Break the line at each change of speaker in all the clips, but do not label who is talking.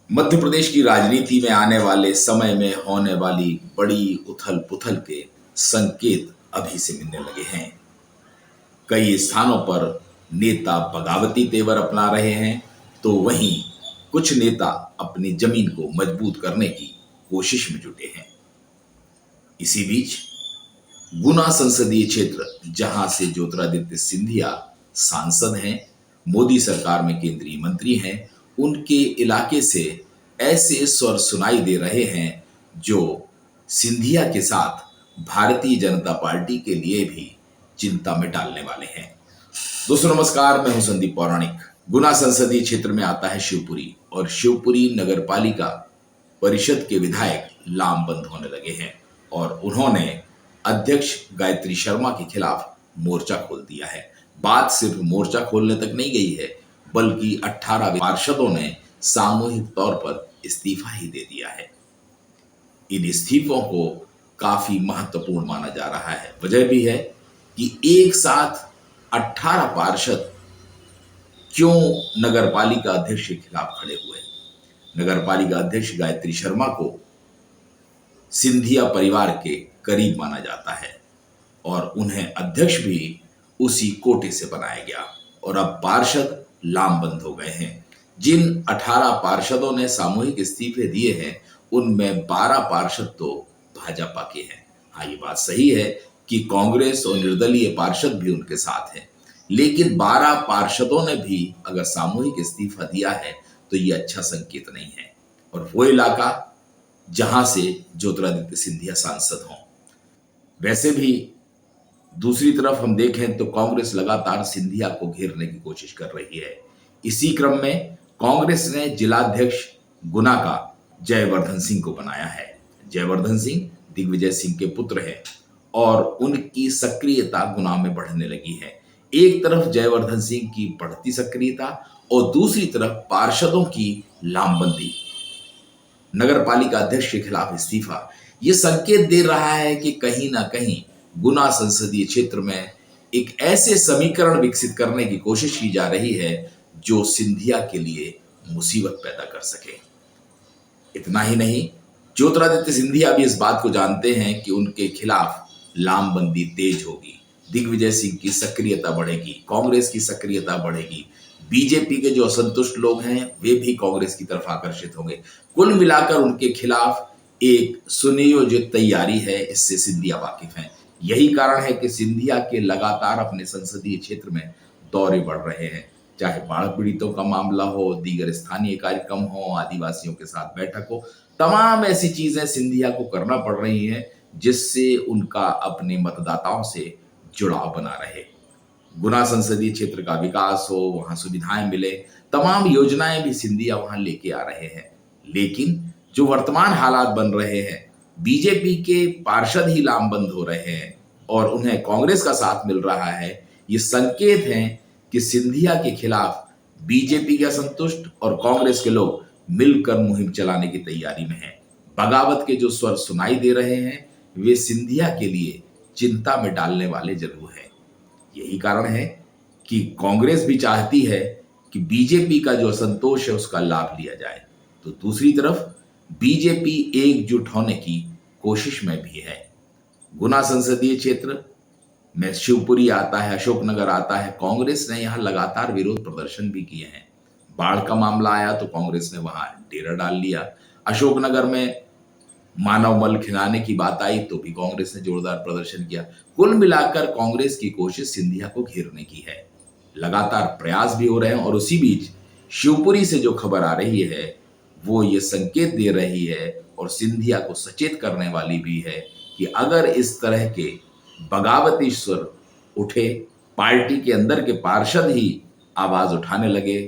मध्य प्रदेश की राजनीति में आने वाले समय में होने वाली बड़ी उथल पुथल के संकेत अभी से मिलने लगे हैं। कई स्थानों पर नेता बगावती तेवर अपना रहे हैं, तो वहीं कुछ नेता अपनी जमीन को मजबूत करने की कोशिश में जुटे हैं। इसी बीच गुना संसदीय क्षेत्र, जहां से ज्योतिरादित्य सिंधिया सांसद हैं, मोदी सरकार में केंद्रीय मंत्री हैं, उनके इलाके से ऐसे स्वर सुनाई दे रहे हैं जो सिंधिया के साथ भारतीय जनता पार्टी के लिए भी चिंता में डालने वाले हैं। दोस्तों नमस्कार, मैं हूं संदीप पौराणिक। गुना संसदीय क्षेत्र में आता है शिवपुरी, और शिवपुरी नगर पालिका परिषद के विधायक लामबंद होने लगे हैं और उन्होंने अध्यक्ष गायत्री शर्मा के खिलाफ मोर्चा खोल दिया है। बात सिर्फ मोर्चा खोलने तक नहीं गई है, बल्कि 18 पार्षदों ने सामूहिक तौर पर इस्तीफा ही दे दिया है। इन इस्तीफों को काफी महत्वपूर्ण माना जा रहा है। वजह भी है कि एक साथ 18 पार्षद क्यों नगर पालिका अध्यक्ष के खिलाफ खड़े हुए। नगर पालिका अध्यक्ष गायत्री शर्मा को सिंधिया परिवार के करीब माना जाता है और उन्हें अध्यक्ष भी उसी कोटे से बनाया गया, और अब पार्षद लामबंद हो गए हैं। जिन 18 पार्षदों ने सामूहिक इस्तीफे दिए हैं, उनमें 12 पार्षद तो भाजपा के हैं। हाँ, ये बात सही है कि कांग्रेस और निर्दलीय पार्षद भी उनके साथ हैं, लेकिन 12 पार्षदों ने भी अगर सामूहिक इस्तीफा दिया है तो ये अच्छा संकेत नहीं है। और वो इलाका जहां से ज्योतिरादित्य सिंधिया सांसद हों। वैसे भी दूसरी तरफ हम देखें तो कांग्रेस लगातार सिंधिया को घेरने की कोशिश कर रही है। इसी क्रम में कांग्रेस ने जिलाध्यक्ष गुना का जयवर्धन सिंह को बनाया है। जयवर्धन सिंह दिग्विजय सिंह के पुत्र हैं और उनकी सक्रियता गुना में बढ़ने लगी है। एक तरफ जयवर्धन सिंह की बढ़ती सक्रियता और दूसरी तरफ पार्षदों की लामबंदी, नगर पालिका अध्यक्ष के खिलाफ इस्तीफा, ये संकेत दे रहा है कि कहीं ना कहीं गुना संसदीय क्षेत्र में एक ऐसे समीकरण विकसित करने की कोशिश की जा रही है जो सिंधिया के लिए मुसीबत पैदा कर सके। इतना ही नहीं, ज्योतिरादित्य सिंधिया भी इस बात को जानते हैं कि उनके खिलाफ लामबंदी तेज होगी, दिग्विजय सिंह की सक्रियता बढ़ेगी, कांग्रेस की सक्रियता बढ़ेगी, बीजेपी के जो असंतुष्ट लोग हैं वे भी कांग्रेस की तरफ आकर्षित होंगे। कुल मिलाकर उनके खिलाफ एक सुनियोजित तैयारी है, इससे सिंधिया वाकिफ हैं। यही कारण है कि सिंधिया के लगातार अपने संसदीय क्षेत्र में दौरे बढ़ रहे हैं, चाहे बाढ़ पीड़ितों का मामला हो, दीगर स्थानीय कार्यक्रम हो, आदिवासियों के साथ बैठक हो। तमाम ऐसी चीजें सिंधिया को करना पड़ रही हैं जिससे उनका अपने मतदाताओं से जुड़ाव बना रहे। गुना संसदीय क्षेत्र का विकास हो, वहां सुविधाएं मिले, तमाम योजनाएं भी सिंधिया वहां लेके आ रहे हैं। लेकिन जो वर्तमान हालात बन रहे हैं, बीजेपी के पार्षद ही लामबंद हो रहे हैं और उन्हें कांग्रेस का साथ मिल रहा है, ये संकेत हैं कि सिंधिया के खिलाफ बीजेपी के असंतुष्ट और कांग्रेस के लोग मिलकर मुहिम चलाने की तैयारी में हैं। बगावत के जो स्वर सुनाई दे रहे हैं वे सिंधिया के लिए चिंता में डालने वाले जरूर हैं। यही कारण है कि कांग्रेस भी चाहती है कि बीजेपी का जो असंतोष है उसका लाभ लिया जाए, तो दूसरी तरफ बीजेपी एकजुट होने की कोशिश में भी है। गुना संसदीय क्षेत्र में शिवपुरी आता है, अशोकनगर आता है। कांग्रेस ने यहां लगातार विरोध प्रदर्शन भी किए हैं। बाढ़ का मामला आया तो कांग्रेस ने वहां डेरा डाल लिया। अशोकनगर में मानव मल खिलाने की बात आई तो भी कांग्रेस ने जोरदार प्रदर्शन किया। कुल मिलाकर कांग्रेस की कोशिश सिंधिया को घेरने की है। लगातार प्रयास भी हो रहे हैं और उसी बीच शिवपुरी से जो खबर आ रही है वो ये संकेत दे रही है और सिंधिया को सचेत करने वाली भी है कि अगर इस तरह के बगावती स्वर उठे, पार्टी के अंदर के पार्षद ही आवाज उठाने लगे,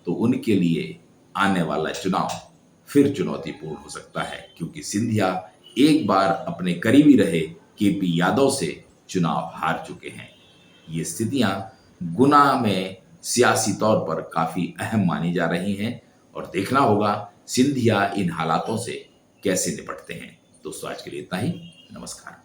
तो उनके लिए आने वाला चुनाव फिर चुनौतीपूर्ण हो सकता है, क्योंकि सिंधिया एक बार अपने करीबी रहे केपी यादव से चुनाव हार चुके हैं। ये स्थितियां गुना में सियासी तौर पर काफी अहम मानी जा रही हैं और देखना होगा सिंधिया इन हालातों से कैसे निपटते हैं। दोस्तों आज के लिए इतना ही। नमस्कार।